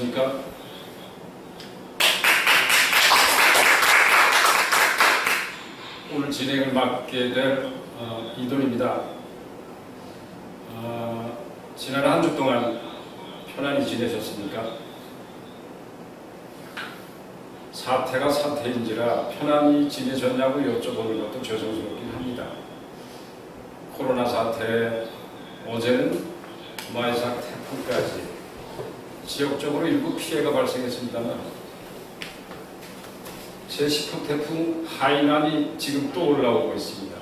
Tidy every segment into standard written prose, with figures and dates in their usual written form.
안녕하십니까? 오늘 진행을 맡게 될 이돈입니다. 지난 한 주 동안 편안히 지내셨습니까? 사태가 사태인지라 편안히 지내셨냐고 여쭤보는 것도 죄송스럽긴 합니다. 코로나 사태, 어제는 마이삭 태풍까지 지역적으로 일부 피해가 발생했습니다만 제10호 태풍 하이난이 지금 또 올라오고 있습니다.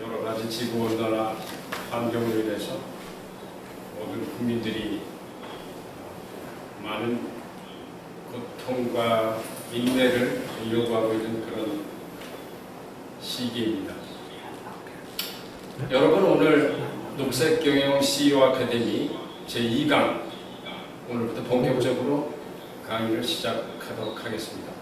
여러 가지 지구온난화 환경으로 인해서 모든 국민들이 많은 고통과 인내를 요구하고 있는 그런 시기입니다. 여러분, 오늘 녹색경영 CEO 아카데미 제2강 오늘부터 본격적으로 강의를 시작하도록 하겠습니다.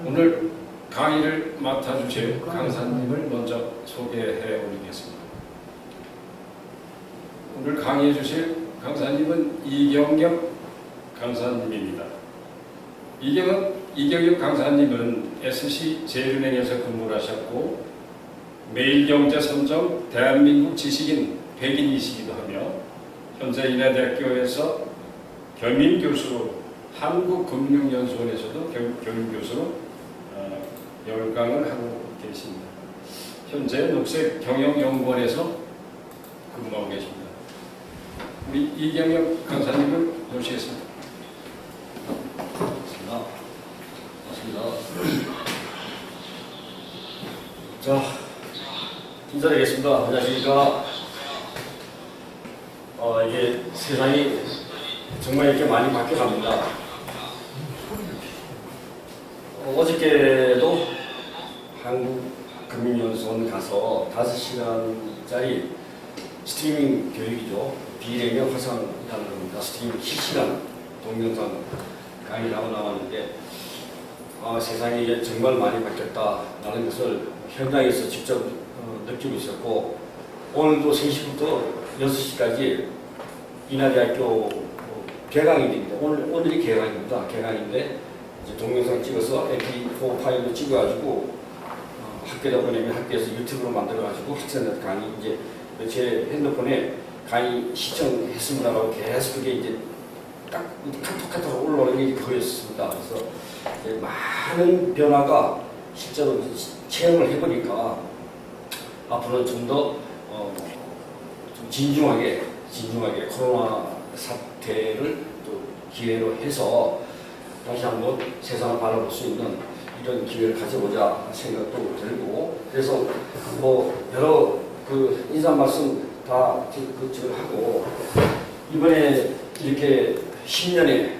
오늘 강의를 맡아주실 강사님을 먼저 소개해 올리겠습니다. 오늘 강의해 주실 강사님은 이경엽 강사님입니다. 이경엽 강사님은 SC제일은행에서 근무를 하셨고 매일경제 선정 대한민국 지식인 100인이시기도 하며 현재 인하대학교에서 겸임교수로 한국금융연수원에서도 겸임교수로 열강을 하고 계십니다. 현재 녹색경영연구원에서 근무하고 계십니다. 우리 이경엽 강사님을 모시겠습니다. 반갑습니다. 자, 인사드리겠습니다. 안녕하십니까. 이게 세상이 정말 이렇게 많이 바뀌어갑니다. 어저께도 한국금융연수원 가서 5시간짜리 스트리밍 교육이죠. 비례명 화상이라는 겁니다. 스트리밍 실시간 동영상 강의를 하고 나왔는데 세상이 이제 정말 많이 바뀌었다라는 것을 현장에서 직접 느끼고 있었고, 오늘도 3시부터 6시까지 인하대학교 개강일입니다. 오늘이 개강입니다. 개강인데 이제 동영상 찍어서 MP4 파일로 찍어가지고 학교에다 보내면 학교에서 유튜브로 만들어가지고 학생들 강의 이제 제 핸드폰에 강의 시청했습니다라고 계속 그게 이제 딱 카톡 올라오는 게 거였습니다. 그래서 이제 많은 변화가 실제로 체험을 해보니까 앞으로는 좀 더 좀 진중하게 코로나 사태를 또 기회로 해서 다시 한번 세상을 바라볼 수 있는 이런 기회를 가져보자 생각도 들고, 그래서 뭐 여러 그 인사 말씀 다 하고 이번에 이렇게 10년에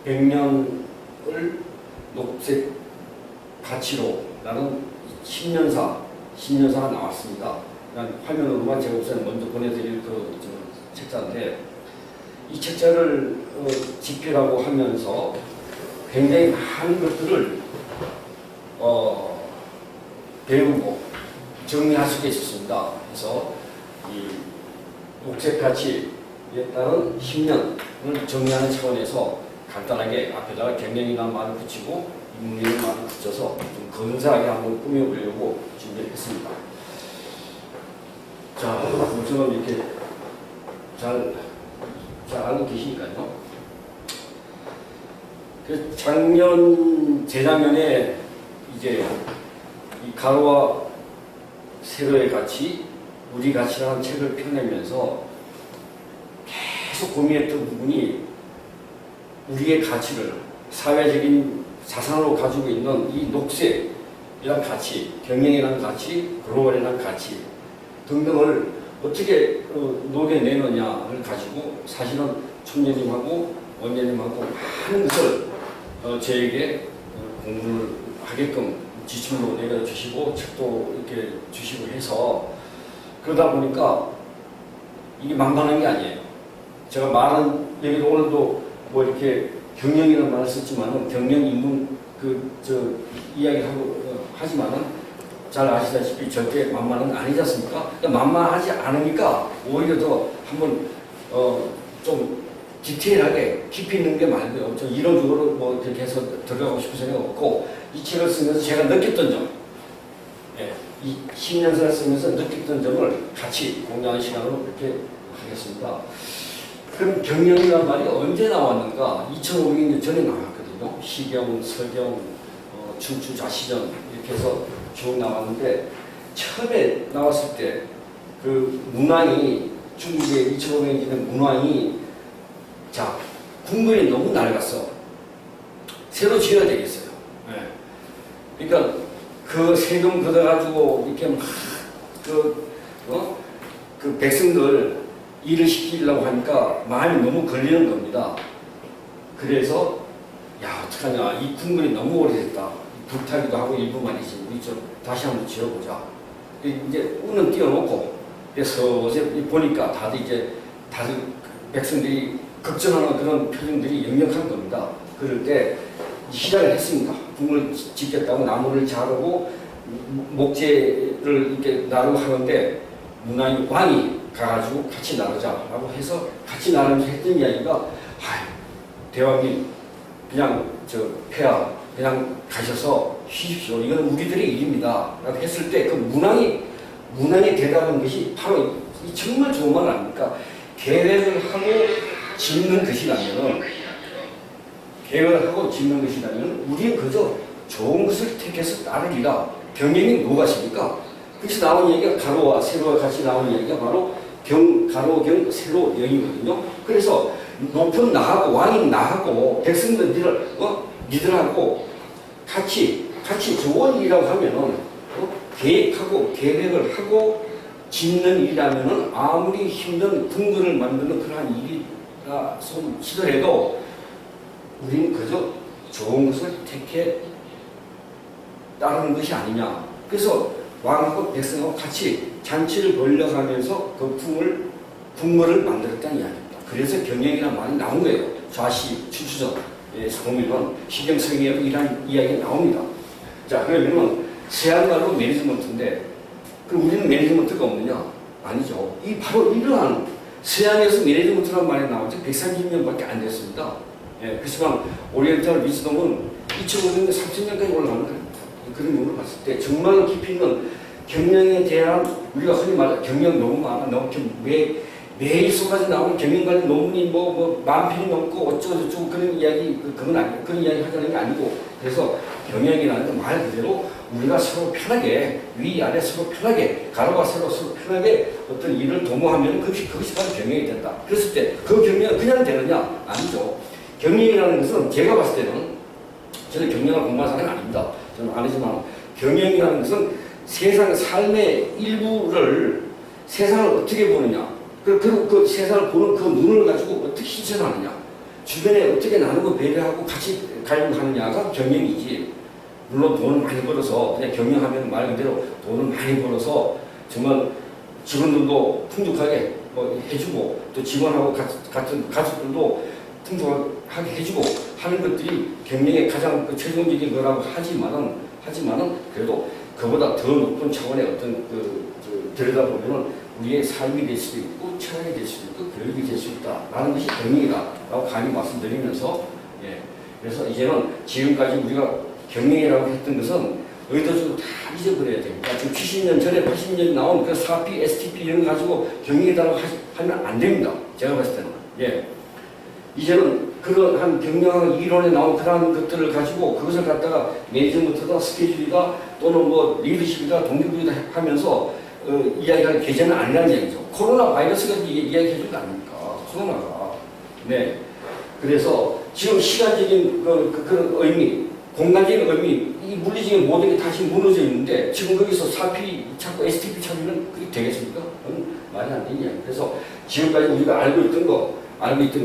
100년을 녹색 가치로 라는 10년사가 나왔습니다. 화면으로만 제가 우선 먼저 보내드릴 그 책자인데, 이 책자를 집필하고 하면서 굉장히 많은 것들을 배우고 정리할 수가 있었습니다. 그래서 이 녹색 가치에 따른 10년을 정리하는 차원에서 간단하게 앞에다가 경영이나 말을 붙이고 인문이나 말을 붙여서 좀 근사하게 한번 꾸며보려고 준비를 했습니다. 자, 우선 이렇게 잘 알고 계시니까요. 그 재작년에 이제 이 가로와 세로의 가치, 우리 가치라는 책을 펴내면서 계속 고민했던 부분이 우리의 가치를 사회적인 자산으로 가지고 있는 이 녹색이란 가치, 경영이라는 가치, 글로벌이라는 가치 등등을 어떻게 녹여내느냐를 가지고 사실은 총재님하고 원장님하고 많은 것을 저에게 공부를 하게끔 지침도 내려주시고 책도 이렇게 주시고 해서, 그러다 보니까 이게 만만한 게 아니에요. 제가 말은 여기도 오늘도 뭐 이렇게 경영이라는 말을 썼지만은 경영 인문 이야기하고 하지만은 잘 아시다시피 절대 만만한 건 아니지 않습니까? 그러니까 만만하지 않으니까 오히려 더 한번 좀 디테일하게 깊이 있는 게 말고요. 저 이론적으로 뭐 이렇게 해서 들어가고 싶은 생각 없고 이 책을 쓰면서 제가 느꼈던 점, 예, 이 10년사를 쓰면서 느꼈던 점을 같이 공유하는 시간으로 이렇게 하겠습니다. 그럼 경영이라는 말이 언제 나왔는가? 2500년 전에 나왔거든요. 시경, 서경, 춘추, 좌시전 이렇게 해서 쭉 나왔는데 처음에 나왔을 때 그 문왕이 중국의 2500년 전에 문왕이 자 국문이 너무 낡았어. 새로 지어야 되겠어요. 네. 그러니까 그 세금 걷어가지고 이렇게 막 그 백성들 일을 시키려고 하니까 마음이 너무 걸리는 겁니다. 그래서 야 어떡하냐 이 국문이 너무 오래됐다. 불타기도 하고 일부 말이지 우리 좀 다시 한번 지어보자. 이제 운은 띄워놓고 그래서 어제 보니까 다들 백성들이 걱정하는 그런 표정들이 역력한 겁니다. 그럴 때 시작을 했습니다. 국문을 짓겠다고 나무를 자르고 목재를 이렇게 나르고 하는데 문왕이 왕이 가가지고 같이 나르자라고 해서 같이 나르면서 했던 이야기가 대왕님 그냥 폐하 그냥 가셔서 쉬십시오. 이건 우리들의 일입니다. 라고 했을 때 그 문왕이 대답한 것이 바로 이 정말 좋은 말 아닙니까? 계획을 하고 짓는 것이라면 우리는 그저 좋은 것을 택해서 따르리라. 경영이 무엇입니까? 그래서 나온 얘기가 가로와 세로와 같이 나온 얘기가 바로 가로, 경, 세로, 영이거든요. 그래서 높은 나하고 왕인 나하고 백성들 니들하고 같이 좋은 일이라고 하면은 계획하고 계획을 하고 짓는 일이라면은 아무리 힘든 궁궐을 만드는 그러한 일이라 치더라도 우리는 그저 좋은 것을 택해 따르는 것이 아니냐. 그래서 왕하고 백성하고 같이 잔치를 벌려가면서 그 궁궐을 만들었다는 이야기입니다. 그래서 경영이라는 말이 나온 거예요. 좌시, 추추전에서 보면 시경성에도 이런 이야기가 나옵니다. 자, 그러면 서양말로 매니지먼트인데 그럼 우리는 매니지먼트가 없느냐? 아니죠. 바로 이러한 서양에서 매니지먼트라는 말이 나온 지 130년밖에 안 됐습니다. 예, 그렇지만 오리엔탈 위즈덤은 2500년, 30년까지 올라가는 겁니다. 그런 의미로 봤을 때 정말 깊이 있는 경영에 대한 우리가 흔히 말하는 경영 너무 많아. 너무 매일 쏟아져 나오는 경영 관련 논문이 만 편이 넘고 어쩌고저쩌고 그런 이야기 그건 아니고 그런 이야기 하자는 게 아니고 그래서 경영이라는 건 말 그대로 우리가 서로 편하게 위아래 서로 편하게 가로와 세로 서로 편하게 어떤 일을 도모하면 그것이 바로 경영이 된다. 그랬을 때 그 경영이 그냥 되느냐? 아니죠. 경영이라는 것은 제가 봤을 때는 저는 경영을 공부한 사람이 아닙니다. 저는 아니지만 경영이라는 것은 세상 삶의 일부를 세상을 어떻게 보느냐 그 세상을 보는 그 눈을 가지고 어떻게 실천하느냐 주변에 어떻게 나누고 배려하고 같이 가용하느냐가 경영이지. 물론 돈을 많이 벌어서 그냥 경영하면 말 그대로 돈을 많이 벌어서 정말 직원들도 풍족하게 해주고 또 직원하고 같은 가족들도 풍족하게 해주고 하는 것들이 경영의 가장 최종적인 거라고 하지만은 그래도 그보다 더 높은 차원의 어떤 들여다보면은 우리의 삶이 될 수도 있고 철학이 될 수도 있고 교육이 될 수 있다라는 것이 경영이다라고 감히 말씀드리면서 그래서 이제는 지금까지 우리가 경영이라고 했던 것은 의도적으로 다 잊어버려야 됩니다. 지금 70년 전에 80년 나온 그 4P, STP 이런 거 가지고 경영이라고 하면 안 됩니다. 제가 봤을 때는. 예. 이제는 그러한 경영 이론에 나온 그러한 것들을 가지고 그것을 갖다가 매니지먼트다, 스케줄이다, 또는 리더십이다, 동기부여다 하면서 이야기할 계제는 아니라는 얘기죠. 코로나 바이러스가 이야기해 준 거 아닙니까? 코로나가. 네. 그래서 지금 시간적인 그런 의미, 공간적인 의미, 이 물리적인 모든 게 다시 무너져 있는데 지금 거기서 4P 찾고 STP 찾으면 그게 되겠습니까? 그건 말이 안 되는 이야기. 그래서 지금까지 우리가 알고 있던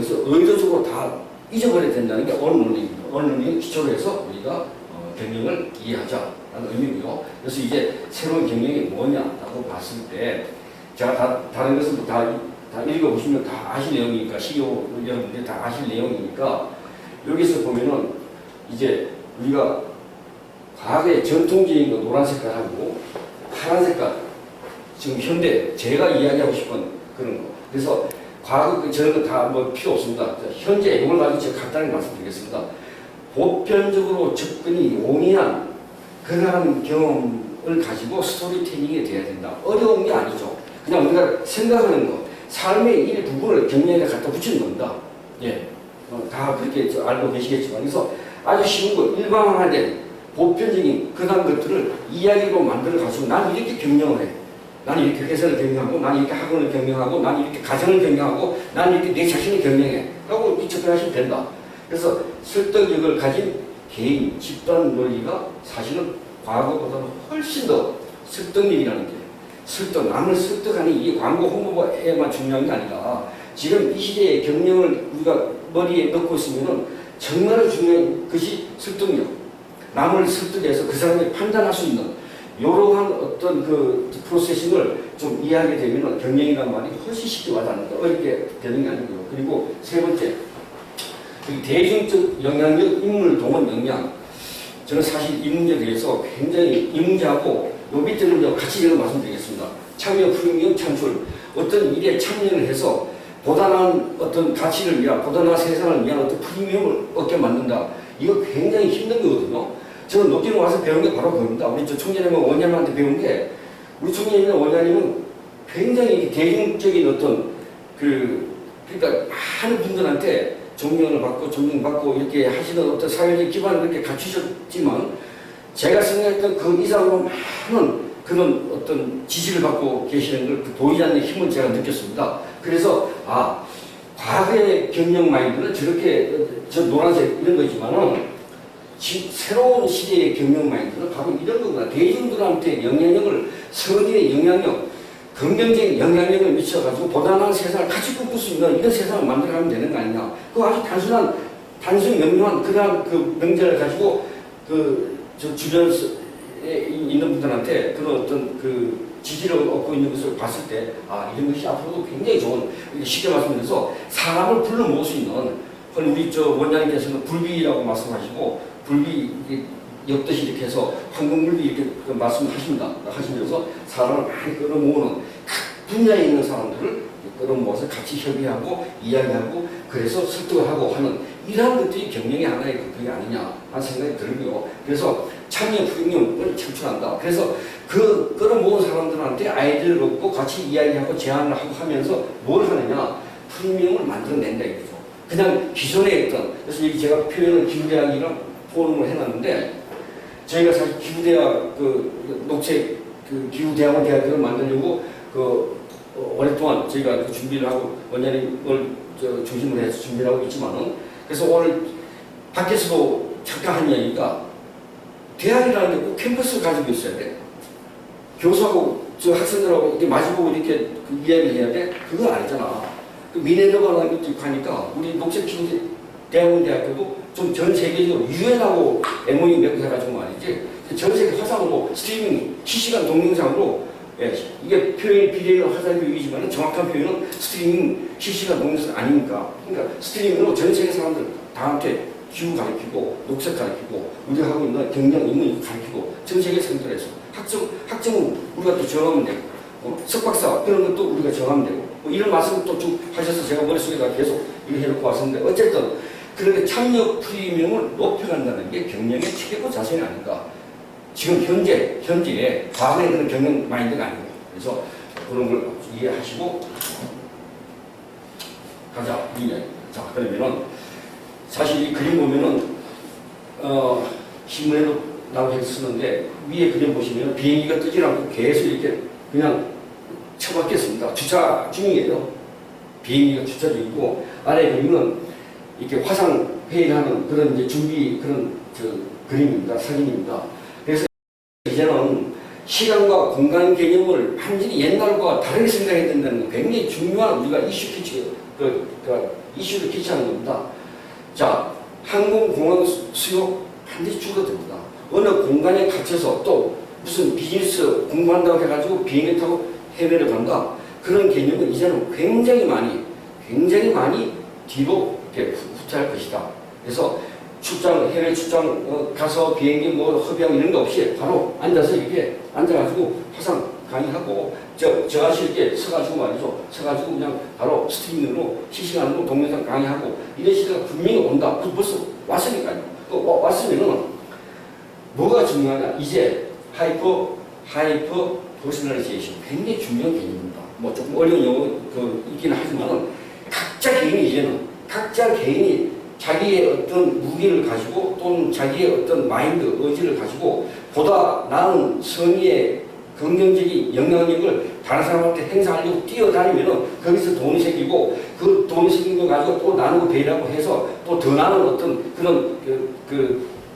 것을 의도적으로 다 잊어버려야 된다는 게 언론입니다. 언론이 기초로 해서 우리가 경영을 이해하자라는 의미고요. 그래서 이제 새로운 경영이 뭐냐라고 봤을 때 제가 다른 것은 다 읽어보시면 다 아실 내용이니까 시교 여러분들이 다 아실 내용이니까 여기서 보면은 이제 우리가 과거의 전통적인 거 노란 색깔하고 파란 색깔 지금 현대 제가 이야기하고 싶은 그런 거. 그래서 과거 저런 거 다 뭐 필요 없습니다. 현재 이걸 가지고 제가 간단히 말씀드리겠습니다. 보편적으로 접근이 용이한 그러한 경험을 가지고 스토리텔링이 돼야 된다. 어려운 게 아니죠. 그냥 우리가 생각하는 거, 삶의 일부분을 경력에 갖다 붙이는 겁니다. 예. 다 그렇게 알고 계시겠지만. 그래서 아주 쉬운 거, 일반화된 보편적인 그런 것들을 이야기로 만들어 가지고 난 이렇게 경영을 해. 나는 이렇게 회사를 경영하고, 나는 이렇게 학원을 경영하고, 나는 이렇게 가정을 경영하고, 나는 이렇게 내 자신을 경영해. 라고 접근하시면 된다. 그래서 설득력을 가진 개인, 집단 논리가 사실은 과거보다는 훨씬 더 설득력이라는 게, 남을 설득하는 이 광고 홍보에만 중요한 게 아니라 지금 이 시대의 경영을 우리가 머리에 넣고 있으면은 정말 중요한 것이 설득력. 남을 설득해서 그 사람이 판단할 수 있는 이러한 어떤 그 프로세싱을 좀 이해하게 되면 경영이라는 말이 훨씬 쉽게 와닿는다. 어렵게 되는 게 아니고요. 그리고 세 번째, 대중적 영향력, 인물 동원 역량. 저는 사실 이 문제에 대해서 굉장히 이 문제하고 요 밑에는 이제 같이 제가 말씀드리겠습니다. 참여 프리미엄 창출. 어떤 일에 참여를 해서 보다 나은 어떤 가치를 위한, 보다 나은 세상을 위한 어떤 프리미엄을 얻게 만든다. 이거 굉장히 힘든 거거든요. 저는 녹지는 와서 배운 게 바로 그겁니다. 우리 저 총재님 원장님한테 배운 게, 우리 총재님이나 원장님은 굉장히 대중적인 어떤 그러니까 많은 분들한테 존경을 받고 존경받고 이렇게 하시는 어떤 사회적 기반을 이렇게 갖추셨지만, 제가 생각했던 그 이상으로 많은 그런 어떤 지지를 받고 계시는 걸 보이지 않는 힘을 제가 느꼈습니다. 그래서 과거의 경영 마인드는 저렇게 저 노란색 이런 거지만은 새로운 시대의 경영 마인드는 바로 이런 거구나. 대중들한테 영향력을, 선의의 영향력, 긍정적인 영향력을 미쳐가지고 보다 나은 세상을 같이 꿈꿀 수 있는 이런 세상을 만들어가면 되는 거 아니냐. 그 아주 단순 명료한 그러한 그 명제를 가지고 저 주변에 있는 분들한테 그런 어떤 그 지지를 얻고 있는 것을 봤을 때, 이런 것이 앞으로도 굉장히 좋은, 쉽게 말씀드려서 사람을 불러 모을 수 있는, 우리 저 원장님께서는 불비라고 말씀하시고, 불비 엮듯이 이렇게 해서 황금불비 이렇게 하시면서 사람을 많이 끌어모으는 각 분야에 있는 사람들을 끌어모아서 같이 협의하고 이야기하고 그래서 설득을 하고 하는 이러한 것들이 경영의 하나의 그게 아니냐 하는 생각이 들고요. 그래서 참여 프리미엄을 창출한다. 그래서 그 끌어모은 사람들한테 아이디어를 얻고 같이 이야기하고 제안을 하고 하면서 뭘 하느냐, 프리미엄을 만들어낸다 이거죠. 그냥 기존에 있던, 그래서 여기 제가 표현을 기후대학이랑 포럼을 해놨는데, 저희가 사실 기후대학 녹색 기후대학원 대학을 만들려고 오랫동안 저희가 준비를 하고 원장님을 중심으로 해서 준비를 하고 있지만은, 그래서 오늘 밖에서도 잠깐 한 이야기가, 대학이라는 게 꼭 캠퍼스를 가지고 있어야 돼. 교수하고 저 학생들하고 이렇게 마주보고 이렇게 이야기를 해야 돼? 그거 아니잖아. 미네르바라는 것도 있고 하니까 우리 녹색기후대학원 대학교도 좀 전 세계적으로 유엔하고 MOU 맺고 해가지고 말이지, 전 세계 화상으로 스트리밍 실시간 동영상으로, 이게 표현이 비례는 화상교육이지만 정확한 표현은 스트리밍 실시간 동영상 아닙니까? 그러니까 스트리밍으로 전 세계 사람들 다한테 기후 가르치고 녹색 가르치고 우리가 하고 있는 경영 인문 가르치고 전 세계 상들에서 학점은 우리가 또 정하면 되고, 석박사 그런 것도 우리가 정하면 되고, 이런 말씀을 또 쭉 하셔서 제가 머릿속에다 계속 이렇게 해놓고 왔었는데, 어쨌든 그렇게 참여 프리미엄을 높여간다는 게 경영의 최고 자세는 아닌가. 지금 현재의 과거의 그런 경영 마인드가 아니고, 그래서 그런 걸 이해하시고 가자. 자, 그러면은 사실 이 그림 보면은 신문에도 나오게 쓰는데, 위에 그림 보시면 비행기가 뜨지 않고 계속 이렇게 그냥 처박혔습니다. 주차 중이에요. 비행기가 주차 중이고, 아래 그림은 이렇게 화상 회의를 하는 그런 이제 준비 그런 그림입니다. 사진입니다. 그래서 이제는 시간과 공간 개념을 완전히 옛날과 다르게 생각해야 된다는 건 굉장히 중요한 우리가 이슈를 캐치하는 겁니다. 자, 항공공항 수요 반드시 줄어듭니다. 어느 공간에 갇혀서 또 무슨 비즈니스 공부한다고 해가지고 비행기 타고 해외를 간다. 그런 개념은 이제는 굉장히 많이 뒤로 이렇게 후퇴할 것이다. 그래서 해외 출장 가서 비행기 협의하고 이런 거 없이 바로 앉아서 이렇게 앉아가지고 화상 강의하고 저하실게 서가지고 말이죠. 서가지고 그냥 바로 스트리밍으로 실시간으로 동영상 강의하고 이런 시대가 분명히 온다. 벌써 왔으니까요. 또 왔으면은 뭐가 중요하냐? 이제 하이퍼 퍼스널리제이션 굉장히 중요한 개념입니다. 뭐 조금 어려운 용어 있긴 하지만은 각자 개인이 자기의 어떤 무기를 가지고 또는 자기의 어떤 마인드, 의지를 가지고 보다 나은 성의의 긍정적인 영향력을 다른 사람한테 행사하려고 뛰어다니면은 거기서 돈이 생기고 그 돈이 생긴 거 가지고 또 나누고 배려하고 해서 또 더 나은 어떤 그런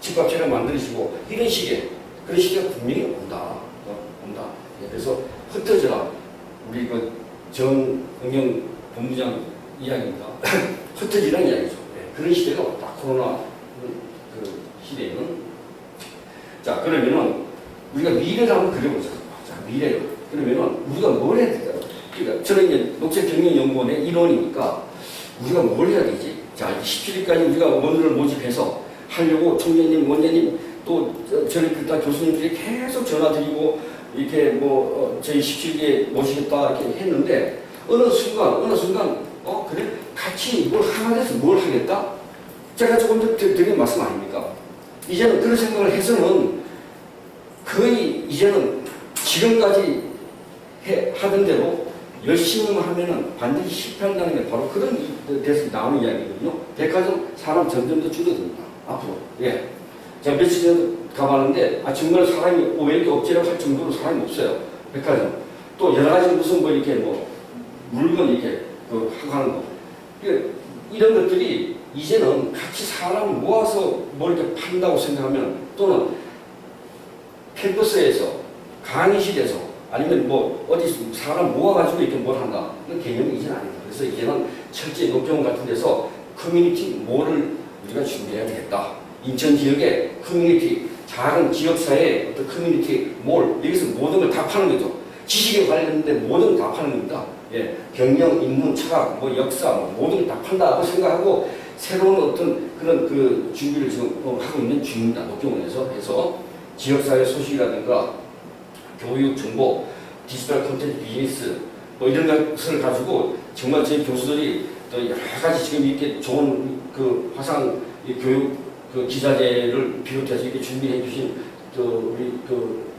집합체를 만들어지고 이런 식의 그런 시대가 분명히 온다. 예, 그래서 흩어져라. 우리 정은경 본부장 이야기입니다. 흩어지라는 이야기죠. 예, 그런 시대가 왔다. 코로나 시대에는. 자, 그러면은 우리가 미래를 한번 그려보자. 자, 미래를. 그러면은 우리가 뭘 해야 될까요? 그러니까 저는 이제 녹색경영연구원의 일원이니까 우리가 뭘 해야 되지? 자, 17일까지 우리가 원을 모집해서 하려고 총장님, 원장님 또 저희 그다 교수님들이 계속 전화드리고 이렇게 저희 17개 모시겠다 이렇게 했는데 어느 순간 그래 같이 뭘 하나 돼서 뭘 하겠다? 제가 조금 더 드린 말씀 아닙니까? 이제는 그런 생각을 해서는 거의 이제는 지금까지 하던 대로 열심히 하면은 반드시 실패한다는 게 바로 그런 데서 나오는 이야기거든요. 백화점 사람 점점 더 줄어듭니다. 앞으로. 예. 제가 며칠 전에 가봤는데 정말 사람이 왜 이렇게 억지로 할 정도로 사람이 없어요. 백화점. 또 여러 가지 무슨 이렇게 물건 이렇게 하고 하는 거. 이런 것들이 이제는 같이 사람을 모아서 뭘 이렇게 판다고 생각하면 또는 캠퍼스에서 강의실에서 아니면 어디 사람 모아가지고 이렇게 뭘 한다. 그런 개념이 이제는 아니다. 그래서 이제는 철저히 녹경 같은 데서 커뮤니티 몰을 우리가 준비해야 되겠다. 인천 지역의 커뮤니티, 작은 지역사회의 어떤 커뮤니티 몰, 여기서 모든 걸 다 파는 거죠. 지식에 관련된 모든 걸 다 파는 겁니다. 예, 경영, 인문, 철학, 역사, 모든 걸 다 판다고 생각하고 새로운 어떤 그런 준비를 지금 하고 있는 중입니다. 녹경원에서 해서 지역사회 소식이라든가 교육, 정보, 디지털 콘텐츠 비즈니스 이런 것을 가지고 정말 저희 교수들이 또 여러 가지 지금 이렇게 좋은 화상 교육 기자재를 비롯해서 이렇게 준비해 주신 우리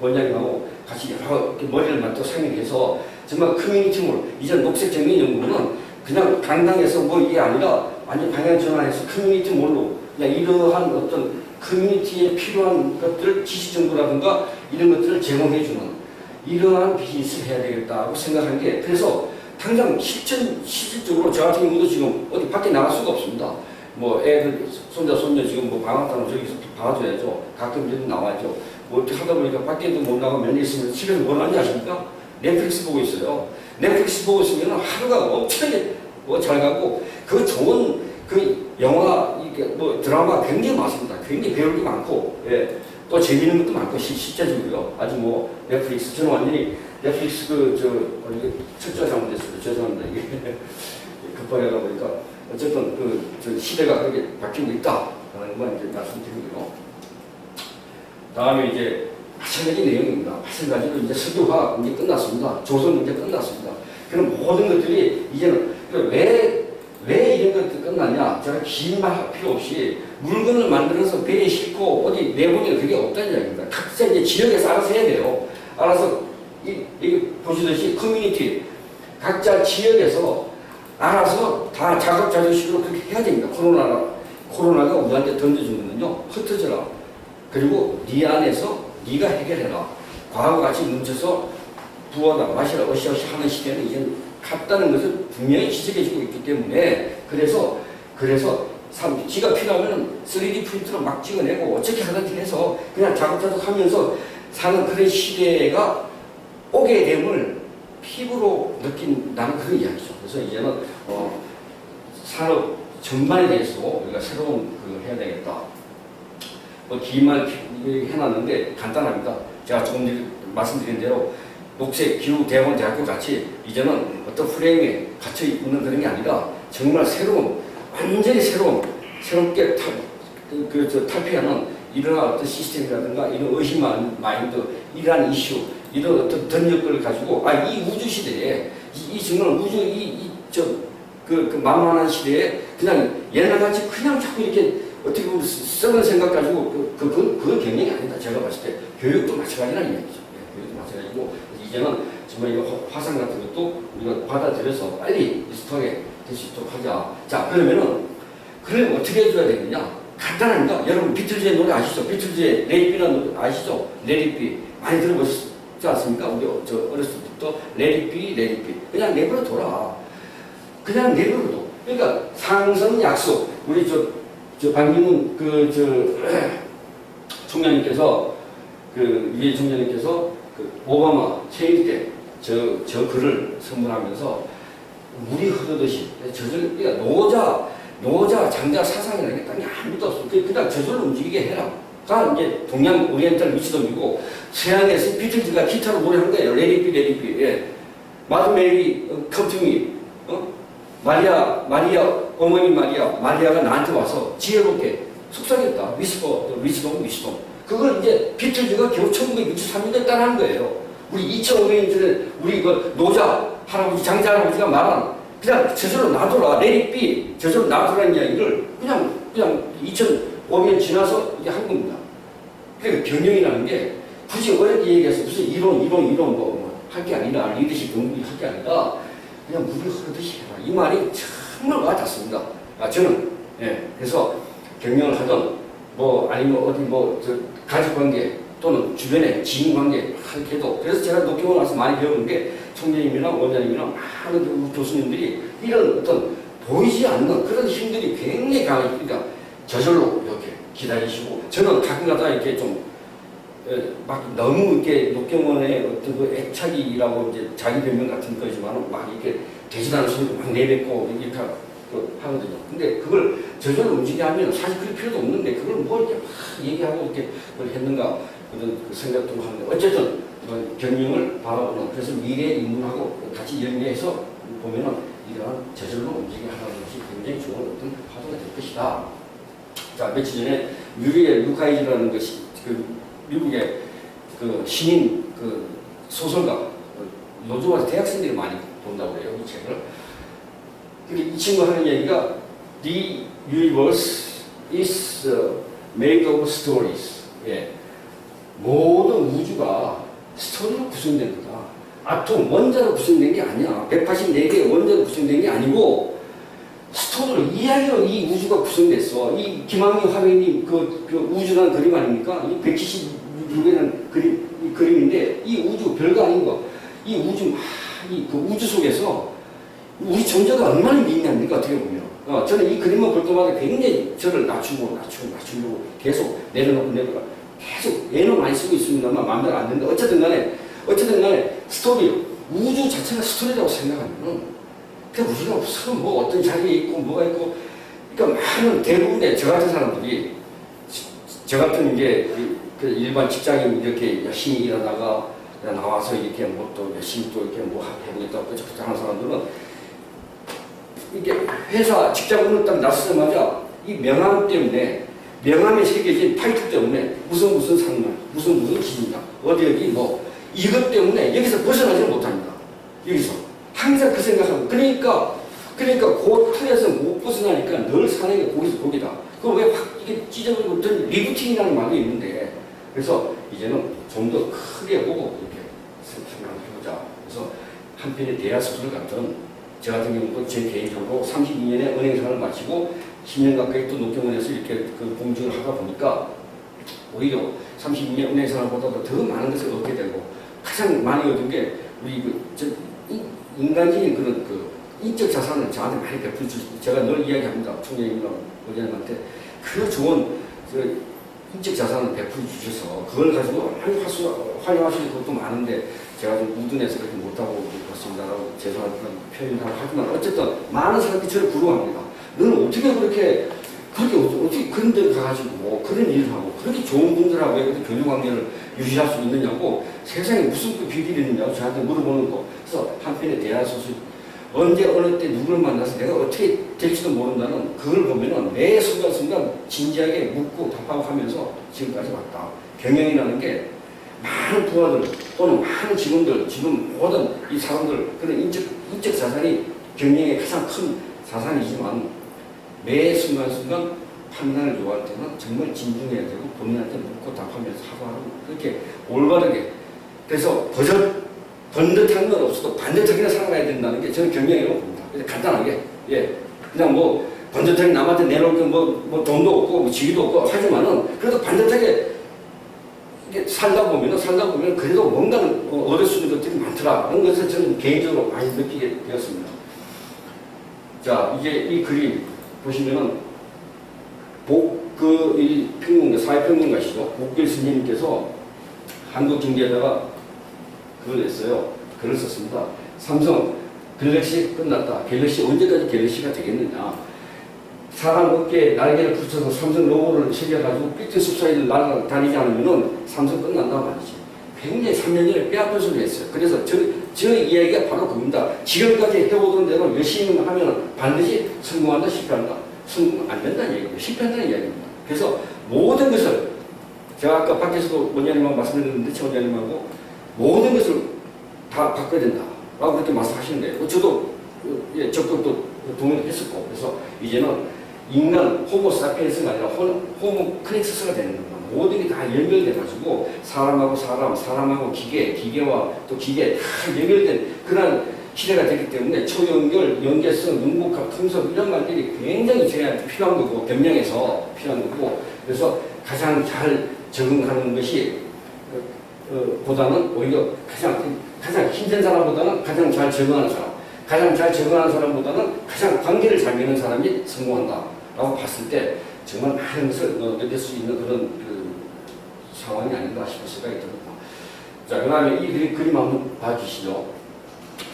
원장님하고 같이 여러 머리를 맞춰 상의해서 정말 커뮤니티몰 이제 녹색정리연구는 그냥 강당에서 이게 아니라 완전 방향 전환해서 커뮤니티몰로 그냥 이러한 어떤 커뮤니티에 필요한 것들 지식 정보라든가 이런 것들을 제공해주는 이러한 비즈니스를 해야 되겠다고 생각한 게 그래서 당장 실질적으로 저 같은 경우도 지금 어디 밖에 나갈 수가 없습니다. 애들 손자 손녀 지금 방학하면 저기서 봐줘야죠. 가끔 좀 나와야죠. 어떻게 하다 보니까 밖에도 못 나가면 면이 있으면 집에서 뭘 하는지 아십니까? 넷플릭스 보고 있어요. 넷플릭스 보고 있으면 하루가 엄청나게 잘 가고 좋은 영화 드라마 굉장히 많습니다. 굉장히 배울 게 많고 또 재미있는 것도 많고 실제적으로요. 아주 넷플릭스 저는 완전히 넷플릭스 철저히 잘못됐어요. 죄송합니다. 이게 급하게 하다 보니까 어쨌든 시대가 그렇게 바뀌고 있다라는 건 이제 말씀드리고요. 다음에 이제 마찬가지 내용입니다. 마찬가지로 이제 석유화 이제 끝났습니다. 조선 이제 끝났습니다. 그럼 모든 것들이 이제는 왜 이런 것들 끝났냐? 제가 긴 말 할 필요 없이 물건을 만들어서 배에 싣고 어디 내보내는 그게 없다는 이야기입니다. 각자 이제 지역에서 알아서 해야 돼요. 알아서 여기 보시듯이 커뮤니티 각자 지역에서 알아서 다 자급자족식으로 그렇게 해야 됩니다. 코로나가 우리한테 던져준 거는요. 흩어져라. 그리고 네 안에서 네가 해결해라. 과거같이 뭉쳐서 부어라 마시라 어시어시 하는 시대는 이제 갔다는 것을 분명히 지적해주고 있기 때문에 그래서 지가 필요하면 3D 프린트로 막 찍어내고 어떻게 하든지 해서 그냥 자급자족 하면서 사는 그런 시대가 오게 됨을 피부로 느낀다는 그런 이야기죠. 그래서 이제는 산업 전반에 대해서 우리가 새로운 해야 되겠다. 긴 말 해놨는데 간단합니다. 제가 조금 전에 말씀드린 대로 녹색 기후 대학원 대학교 같이 이제는 어떤 프레임에 갇혀 있는 그런 게 아니라 정말 완전히 새롭게 탈피하는 이러한 어떤 시스템이라든가 이런 의심 마인드, 이러한 이슈, 이런 어떤 던력을 가지고 이 우주 시대에 이 정말 우주 그 만만한 시대에 그냥 옛날같이 그냥 자꾸 이렇게 어떻게 보면 썩은 생각 가지고 그건 경영이 아니다. 제가 봤을 때 교육도 마찬가지라는 얘기죠. 교육도 마찬가지고 이제는 정말 이거 화상 같은 것도 우리가 받아들여서 빨리 익숙하게 될 수 있도록 하자. 자, 그러면은 그럼 어떻게 해줘야 되느냐? 간단합니다. 여러분 비틀즈의 노래 아시죠? 비틀즈의 레이비라는 노래 아시죠? 레이비 많이 들어보셨지 않습니까? 우리 저 어렸을 때부터 레이비 그냥 내버려 둬라. 그냥 내버려 둬. 그러니까 상선 약속. 우리 박민훈 총장님께서 위에 총장님께서 오바마 취임 때 저 글을 선물하면서 물이 흐르듯이 그러니까 노자 장자 사상이라는 게 땅에 아무것도 없어. 그냥 저절로 움직이게 해라. 가 이제 동양 오리엔탈 미치던이고 서양에서 비틀즈가 기타로 노래한 거예요. 레디비. 예. 마드 메리 컴투미 마리아 어머니 마리아가 나한테 와서 지혜롭게 속삭였다. 위스퍼. 그걸 이제 비틀즈가 겨우 1963년에 따라한 거예요. 우리 2005년 전에 우리 노자 할아버지 장자 할아버지가 말한 그냥 저절로 놔둬라. 레디비 저절로 놔두라는 이야기를 그냥 2005년 지나서 이게 한 겁니다. 그러니까 경영이라는 게 굳이 어렵게 얘기해서 무슨 이론 할 게 아니라 리더십 연구를 할 게 아니라 그냥 물이 흐르듯이 해라. 이 말이 정말 와닿습니다. 저는 그래서 경영을 하던 아니면 어디 가족관계 또는 주변의 지인관계 할 때도 그래서 제가 녹경을 와서 많이 배우는 게 총장님이랑 원장님이랑 많은 교수님들이 이런 어떤 보이지 않는 그런 힘들이 굉장히 강하니까 저절로 이렇게 기다리시고 저는 가끔가다 이렇게 막 너무 이렇게 녹경원의 어떤 그 애착이라고 이제 자기 변명 같은 거지만 막 이렇게 되지도 않은 소리도 막 내뱉고 이렇게 하거든요. 근데 그걸 저절로 움직이게 하면 사실 그럴 필요도 없는데 그걸 이렇게 막 얘기하고 이렇게 했는가 그런 생각도 하는데 어쨌든 경영을 바라보는 그래서 미래의 인문하고 같이 연계해서 보면은 이러한 저절로 움직이게 하는 것이 굉장히 좋은 어떤 파도가 될 것이다. 자, 며칠 전에 뮤리의 루카이즈라는 것이 미국의 신인 소설가 노조와 대학생들이 많이 본다고 그래요. 이 책을. 근데 이 친구 하는 얘기가 The universe is made of stories. 예. 모든 우주가 스토리로 구성된 거다. 아톰, 원자로 구성된 게 아니야. 184개의 원자로 구성된 게 아니고 스토리로, 이야기로 이 우주가 구성됐어. 이 김학민 화백님 그 우주라는 그림 아닙니까? 이 176개라는 그림인데 이 우주 별거 아닌 거. 이 우주, 그 우주 속에서 우리 존재가 얼마나 미미합니까? 어떻게 보면. 저는 이 그림을 볼 때마다 굉장히 저를 낮추려고 계속 내려놓고 계속 애는 많이 쓰고 있습니다만 마음대로 안 되는데 어쨌든 간에 스토리, 우주 자체가 스토리라고 생각하면은 그냥 우리가 무슨 어떤 자리에 있고 뭐가 있고 그러니까 많은 대부분의 저 같은 사람들이 저 같은 이제 그 일반 직장인 이렇게 열심히 일하다가 나와서 이렇게 또 열심히 또 이렇게 해보겠다고 그렇게 하는 사람들은 이게 회사 직장문을 딱 나서자마자 이 명함 때문에 명함에 새겨진 타이틀 때문에 무슨 상만 무슨 기준이다 어디 이것 때문에 여기서 벗어나지는 못합니다. 여기서 항상 그 생각하고 그러니까 그 틀에서 못 벗어나니까 늘 사는 게 거기다. 그걸 왜 확 이게 찢어버리고 어떤 리부팅이라는 말이 있는데 그래서 이제는 좀 더 크게 보고 이렇게 생각을 해보자. 그래서 한편의 대야 소설 같은 저 같은 경우도 제 개인적으로 32년의 은행생활을 마치고 10년 가까이 또 녹경원에서 이렇게 공직을 하다 보니까 오히려 32년 은행생활보다도 더 많은 것을 얻게 되고 가장 많이 얻은 게 우리 인간적인 그런 인적 자산을 저한테 많이 베풀어 주시고 제가 늘 이야기합니다. 총장님이랑 의원님한테 그 좋은 인적 자산을 베풀어 주셔서 그걸 가지고 활용하시는 것도 많은데 제가 좀 우둔해서 그렇게 못하고 그렇습니다라고 죄송한 그런 표현을 하지만 어쨌든 많은 사람들이 저를 부러워합니다. 너는 어떻게 그렇게 그런 데를 가가지고 그런 일을 하고 그렇게 좋은 분들하고 왜 그렇게 교류관계를 유지할 수 있느냐고 세상에 무슨 그 비밀이 있느냐고 저한테 물어보는 거. 그래서 한편의 대화소설 언제 어느 때 누구를 만나서 내가 어떻게 될지도 모른다는 그걸 보면은 매 순간순간 진지하게 묻고 답하고 하면서 지금까지 왔다. 경영이라는 게 많은 부하들 또는 많은 직원들, 지금 모든 이 사람들, 그런 인적 자산이 경영의 가장 큰 자산이지만 매 순간순간 판단을 요구할 때는 정말 진중해야 되고 본인한테 묻고 답하면서 하고 그렇게 올바르게. 그래서 번듯한 건 없어도 반듯하게 살아가야 된다는 게 저는 경영이라고 봅니다. 간단하게. 예. 그냥 뭐 번듯하게 남한테 내놓을 게 뭐 돈도 없고 뭐 지위도 없고 하지만은 그래도 반듯하게 이게 살다 보면 그래도 뭔가는 얻을 수 있는 것들이 많더라. 그런 것을 저는 개인적으로 많이 느끼게 되었습니다. 자, 이제 이 그림 보시면은 이 평론가, 사회평론가시죠. 복길 스님께서 한국경제에다가 글을 냈어요. 글을 썼습니다. 삼성 갤럭시 끝났다. 갤럭시 언제까지 갤럭시가 되겠느냐. 사람 어깨에 날개를 붙여서 삼성 로고를 새겨가지고 삐뚤 사이를 날아다니지 않으면 삼성 끝난다 말이지. 굉장히 3년 전에 뼈아픈 소리 했어요. 그래서 저 이야기가 바로 그겁니다. 지금까지 해오던 대로 열심히 하면 반드시 성공한다, 실패한다. 성공 안 된다는 얘기고 실패한다는 이야기입니다. 그래서 모든 것을 제가 아까 밖에서도 원장님하고 말씀드렸는데 최 원장님하고 모든 것을 다 바꿔야 된다라고 그렇게 말씀하시는데 저도 적극 또 동의를 했었고 그래서 이제는 인간 호모 사피엔스가 아니라 호모 크렉스스가 되는 겁니다. 모든 게 다 연결돼가지고 사람하고 사람하고 기계와 또 기계 다 연결된 그런 시대가 되기 때문에 초연결, 연계성, 융복합, 통섭 이런 말들이 굉장히 저희한테 필요한 거고 변명에서 필요한 거고 그래서 가장 잘 적응하는 것이 보다는 오히려 가장 힘든 사람보다는 가장 잘 적응하는 사람, 가장 잘 적응하는 사람보다는 가장 관계를 잘 맺는 사람이 성공한다라고 봤을 때 정말 많은 것을 느낄 수 있는 그런 상황이 아닌가 싶은 생각이 듭니다. 자, 그 다음에 이 그림 한번 봐주시죠.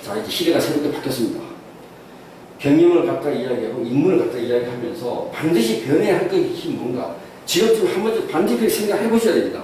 자, 이제 시대가 새롭게 바뀌었습니다. 경영을 갖다 이야기하고 인문을 갖다 이야기하면서 반드시 변해야 할 것이 뭔가 지금쯤 한 번쯤 반드시 생각해 보셔야 됩니다.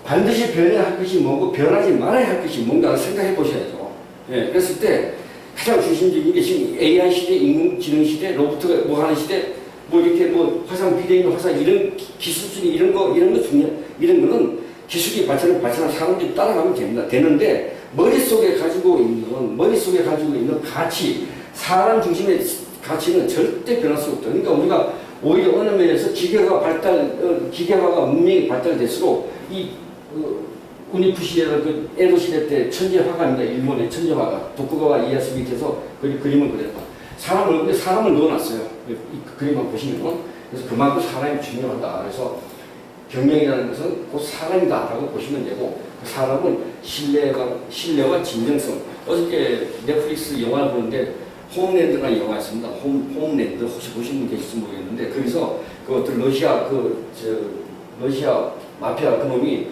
반드시 변해야 할 것이 뭐고 변하지 말아야 할 것이 뭔가를 생각해 보셔야죠. 예, 그랬을 때 가장 중심적인 게 지금 AI 시대, 인공지능 시대, 로봇가 뭐 하는 시대, 뭐 이렇게 뭐 화상 비대면 화상 이런 기술적인 이런 거 중요 이런 거는 기술이 발전한 사람들이 따라가면 됩니다. 되는데 머릿속에 가지고 있는 가치, 사람 중심의 가치는 절대 변할 수 없다. 그러니까 우리가 오히려 어느 면에서 기계화가 문명이 발달될수록 이 우니프 시대나 그 에도 시대 때 천재화가입니다. 일본의 천재화가 도쿠가와 이에야스 밑에서 그림을 그렸다. 사람을 넣어놨어요. 이 그림만 보시면 그래서 그만큼 사람이 중요하다. 그래서 경영이라는 것은 곧 사람이다라고 보시면 되고 그 사람은 신뢰와 진정성. 어저께 넷플릭스 영화를 보는데 홈랜드라는 영화 있습니다. 홈랜드 혹시 보신 분 계실지 모르겠는데 거기서 그 어떤 러시아 마피아 그놈이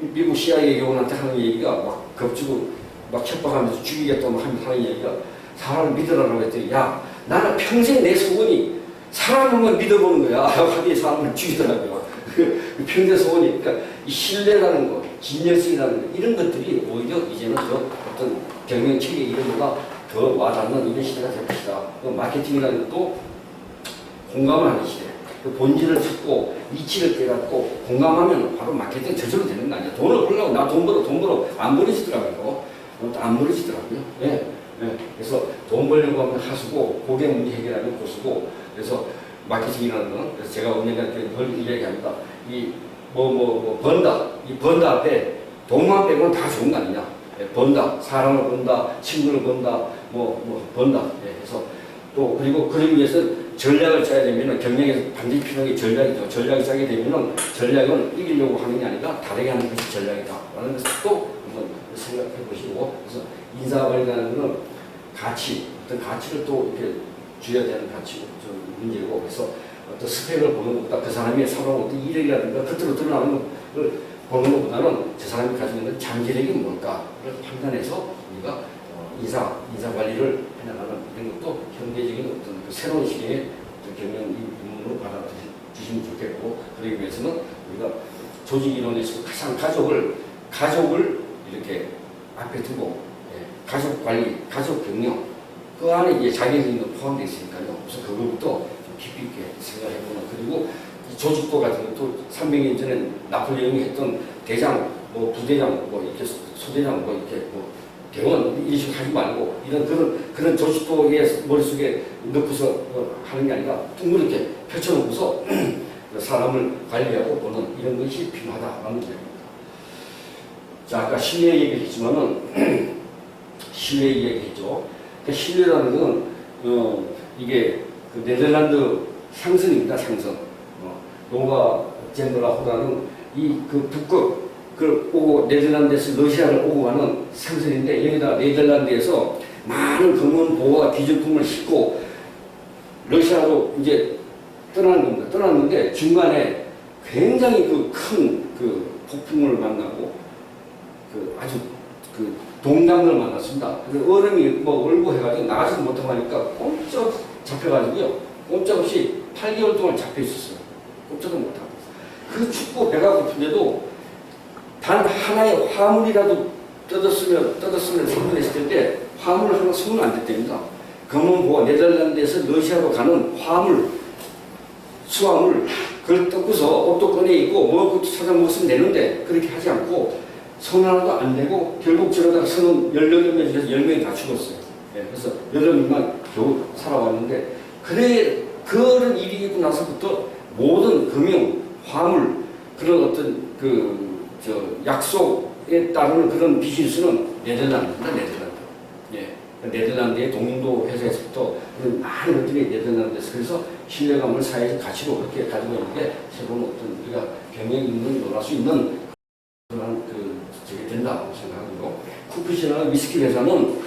미국 CIA 요원한테 하는 얘기가 막 겁주고 막 협박하면서 죽이겠다고 하는 얘기가 사람을 믿으라고 했더니 야 나는 평생 내 소원이 사람만 믿어보는 거야 하기에 사람을 죽이더라고요. 평생 소원이 그러니까 이 신뢰라는 거, 진정성이라는 거 이런 것들이 오히려 이제는 어떤 경영 체계 이런 거가 더 와닿는 이런 시대가 될 것이다. 마케팅이라는 것도 공감을 하는 시대. 그 본질을 찾고 이치를 깨닫고 공감하면 바로 마케팅 저절로 되는 거 아니야. 돈을 벌려고 나 돈 벌어 안 벌어지더라고요. 안 벌어지더라고요. 예. 그래서 돈 벌려고 하면 하수고 고객 문제 해결하면 고수고 그래서 마케팅이라는 건 그래서 제가 언젠가 늘 이야기합니다. 이 번다 이 번다 앞에 돈만 빼고는 다 좋은 거 아니냐. 예, 번다 사람을 번다 친구를 번다 번다. 예, 그래서 또 그리고 그러기 위해서 전략을 짜야 되면 경영에서 반드시 필요한 게 전략이죠. 전략을 짜게 되면 전략은 이기려고 하는 게 아니라 다르게 하는 것이 전략이다. 라는 것을 또 한번 생각해 보시고 그래서 인사관리라는 것은 어떤 가치를 또 이렇게 줘야 되는 가치고 문제고 그래서 어떤 스펙을 보는 것보다 그 사람의 살아온 어떤 이력이라든가 겉으로 드러나는 걸 보는 것보다는 저 사람이 가지고 있는 장기력이 뭘까를 판단해서 우리가 인사관리를 해나가는 이런 것도 현대적인 어떤 그 새로운 시대의 경영 입문으로 받아주시면 좋겠고 그러기 위해서는 우리가 조직이론에서 가장 가족을 이렇게 앞에 두고 가족 관리, 가족 경영 그 안에 이제 자기생도 포함되어 있으니까요. 그래서 그거부터 좀 깊이 있게 생각해보는 그리고 이 조직도 같은 것도 300년 전에 나폴레옹이 했던 대장 뭐 부대장, 뭐 이렇게 소대장, 뭐 이렇게 뭐 대원 이런 식으로 하지 말고 이런 그런 조직도의 머릿속에 넣고서 하는 게 아니라 둥그렇게 펼쳐놓고서 사람을 관리하고 보는 이런 것이 필요하다라는 얘기입니다. 자, 아까 신뢰 얘기했지만은 신뢰 얘기했죠. 그러니까 신뢰라는 건 이게 그 네덜란드 상선입니다. 상선. 노바 젠더라 호라는 이 그 북극 그 오고 네덜란드에서 러시아를 오고 가는 상선인데 여기다 네덜란드에서 많은 검은 보호와 기준품을 싣고 러시아로 이제 떠나는 겁니다. 떠났는데 중간에 굉장히 그 큰 그 폭풍을 만나고 그 아주 그 동강을 만났습니다. 그 얼음이 뭐 얼고 해가지고 나가지도 못하고 하니까 꼼짝 잡혀가지고요. 꼼짝없이 8개월 동안 잡혀 있었어요. 꼼짝도 못하고. 그 춥고 배가 고픈데도 단 하나의 화물이라도 뜯었으면 생존했을 때 화물 하나 손은 안 됐답니다. 검은 보가 네덜란드에서 러시아로 가는 화물, 수화물 그걸 뜯고서 옷도 꺼내 입고 먹을 것도 찾아 먹었으면 되는데 그렇게 하지 않고 손 하나도 안 내고 결국 저러다가 선은 18명 중에서 10명이 다 죽었어요. 네, 그래서 8명만 겨우 살아왔는데 그런 일이 있고 나서부터 모든 금융, 화물 그런 어떤 약속에 따르는 그런 비즈니스는 네덜란드입니다. 네덜란드. 예. 네덜란드의 동인도 회사에서부터 그런 많은 것들이 네덜란드에서 그래서 신뢰감을 사회적 가치로 그렇게 가지고 있는 게 새로운 어떤 우리가 병행 있는 논할 수 있는 그런 저게 된다고 생각하고요. 쿠피시나 위스키 회사는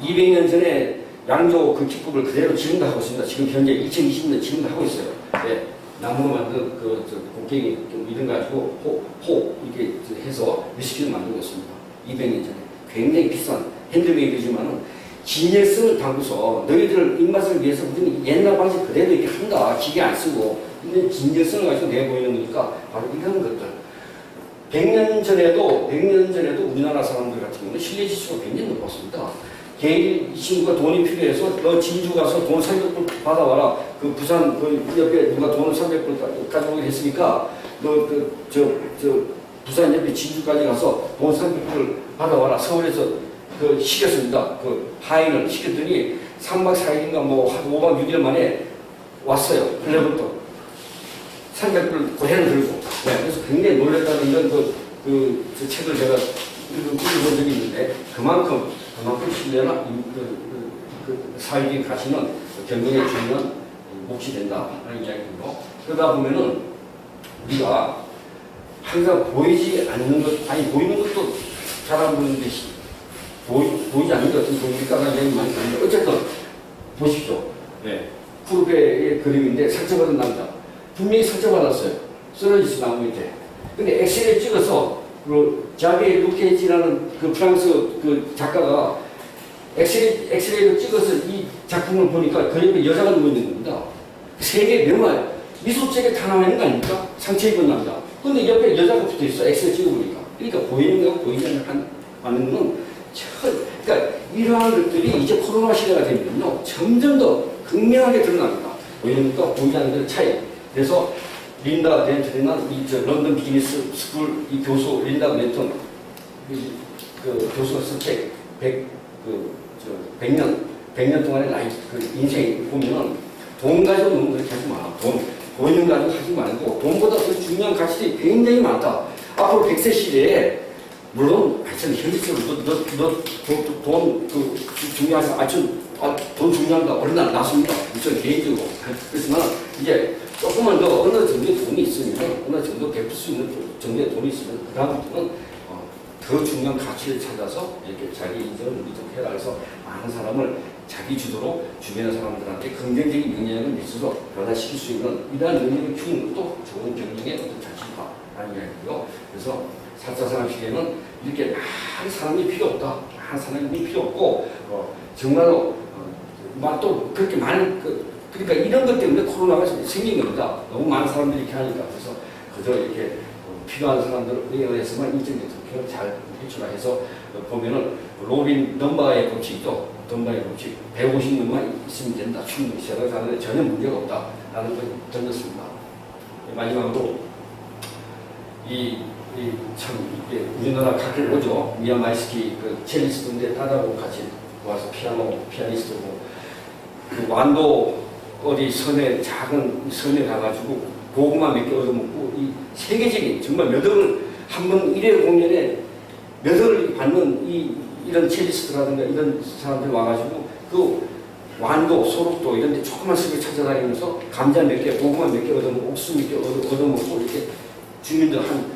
200년 전에 양조 그 기법을 그대로 지금도 하고 있습니다. 지금 현재 2020년 지금도 하고 있어요. 예. 나무로 만든 곡괭이 이런 거 가지고 호 이렇게 해서 위스키를 만들고 있습니다. 200년 전에 굉장히 비싼 핸드메이드지만은 진열성을 담고서 너희들 입맛을 위해서 우리는 옛날 방식 그대로 이렇게 한다. 기계 안 쓰고 근데 진열성을 가지고 내보이는 거니까 바로 이런 것들. 100년 전에도 우리나라 사람들 같은 경우는 신뢰 지수가 굉장히 높았습니다. 개인 이 친구가 돈이 필요해서 너 진주 가서 돈 300불 받아와라. 그 부산 그 옆에 누가 돈을 300불 가져오기로 했으니까 너 부산 옆에 진주까지 가서 돈 300불을 받아와라. 서울에서 시켰습니다. 그 하인을 시켰더니 3박 4일인가 뭐 한 5박 6일 만에 왔어요. 그래부터 300불 고해를 들고. 네, 그래서 굉장히 놀랬다는 이런 그 책을 제가 읽어본 적이 있는데 그만큼 신뢰나 사회적인 가치는 경영에 중요한 몫이 된다는 이야기고 그러다 보면은 우리가 항상 보이지 않는 것, 아니 보이는 것도 잘 안 보이는데 보이지 않는 것 같은 보이니까라는 이야기 많이 하는데 어쨌든 보십시오. 네. 푸르베의 그림인데 상처받은 남자 분명히 상처받았어요. 쓰러지서 나무 밑에. 근데 엑스레이 찍어서 그 자비 루케지라는 그 프랑스 그 작가가 엑스레이를 찍어서 이 작품을 보니까 그 옆에 여자가 누워 있는 겁니다. 세계 명화 미소책에 다 나와 있는 거 아닙니까? 상처 입은 남자. 근데 옆에 여자가 붙어 있어. 엑스레이 찍어보니까. 그러니까 보이는 거하고 보이지 않는 건 그러니까 이러한 것들이 이제 코로나 시대가 되면요 점점 더 극명하게 드러납니다. 보이는 것과 보이지 않는 것의 차이. 그래서 린다 덴트리는 런던 비즈니스 스쿨 이 교수 린다 덴턴 그 교수가 쓴 책 100년 동안의 라이프 인생 보면은 돈 가지고 너무 그렇게 하지 마. 보이는 거 가지고 하지 말고 돈보다 더 중요한 가치들이 굉장히 많다. 앞으로 100세 시대에 물론 하여튼 현실적으로 돈 중요하지 돈 중요한가 어른날 났습니다. 우선 개인적으로 그렇지만 이제 조금만 더 어느 정도의 돈이 있으면 어느 정도 베풀 수 있는 정도의 돈이 있으면 그 다음부터는 더 중요한 가치를 찾아서 이렇게 자기 인정을 누리도록 해라. 그래서 많은 사람을 자기 주도로 주변의 사람들한테 긍정적인 영향을 미쳐서 변화시킬 수 있는 이러한 능력을 키우는 것도 좋은 경영의 어떤 자질이다라는 이야기고요. 그래서 4차 산업시대에는 이렇게 많은 사람이 필요 없다. 많은 사람이 필요 없고 정말로 또 그렇게 많은 그러니까 이런 것 때문에 코로나가 생긴 겁니다. 너무 많은 사람들이 이렇게 하니까. 그래서 그저 이렇게 필요한 사람들에 의해서만 인정된 특혜를 잘 해서 보면은 로빈 덤바의 법칙이죠. 덤바의 법칙. 150명만 있으면 된다. 충분히 생각을 하는데 전혀 문제가 없다라는 걸 던졌습니다. 마지막으로 이 참 이게 우리나라 가끔 오죠. 미야마이스키 그 첼리스트인데 딸하고 같이 와서 피아니스트고 그 완도 어디 섬에 작은 섬에 가가지고 고구마 몇 개 얻어먹고 이 세계적인 정말 몇 억을 한 번 1회 공연에 몇 억을 받는 이런 첼리스트라든가 이런 사람들 와가지고 그 완도, 소록도 이런 데 조그만 숲에 찾아다니면서 감자 몇 개, 고구마 몇 개 얻어먹고 옥수수 몇 개 얻어먹고 이렇게 주민들 한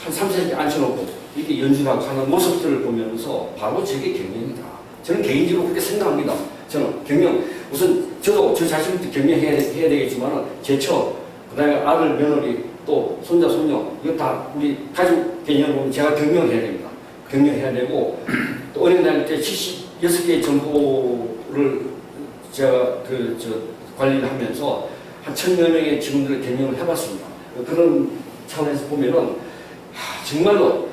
30개 앉혀놓고 이렇게 연주하고 하는 모습들을 보면서 바로 저게 경영이다. 저는 개인적으로 그렇게 생각합니다. 저는 경영, 우선 저도 저 자신부터 경영해야 되겠지만 제처, 그 다음에 아들, 며느리, 또 손자, 손녀 이거 다 우리 가족 개념을 보면 제가 경영해야 됩니다. 경영해야 되고 또 은행 다닐 때 76개의 정보를 제가 관리를 하면서 한 1000여 명의 직원들을 경영을 해봤습니다. 그런 차원에서 보면은 정말로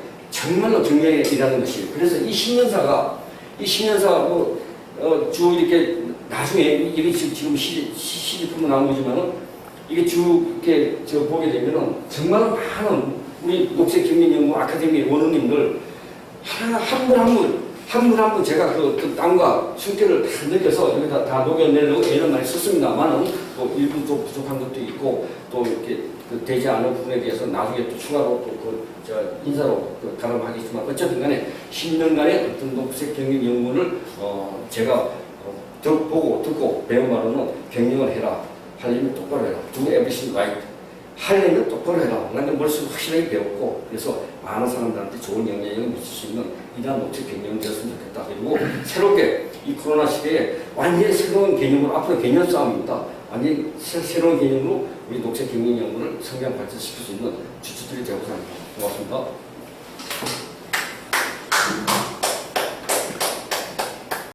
경영이라는 것이 그래서 이 10년사가 쭉 이렇게 나중에 이게 지금 시집품으로 나온 거지만은 이게 쭉 이렇게 보게 되면은 정말 많은 우리 녹색경영연구 아카데미 원원님들 한 분 한 분 제가 그 땀과 숨결을 다 느껴서 여기다 다 녹여내려고 애를 많이 썼습니다만은 또 일부 또 부족한 것도 있고 또 이렇게 되지 않은 부분에 대해서 나중에 또 추가로 또 인사로 가름하겠지만 어쨌든 간에 10년간의 어떤 녹색 경영 연구를 제가 보고 듣고 배운 바로는 경영을 해라. 하려면 똑바로 해라. Do everything right. 하려면 똑바로 해라. 나는 머릿속에 확실하게 배웠고 그래서 많은 사람들한테 좋은 영향력을 미칠 수 있는 이러한 녹색 경영이 되었으면 좋겠다. 그리고 새롭게 이 코로나 시대에 완전히 새로운 개념으로 앞으로 개념 싸움입니다. 완전히 새로운 개념으로 우리 녹색 경영 연구를 성장 발전시킬 수 있는 주체들이 되고자 합니다. 고맙습니다.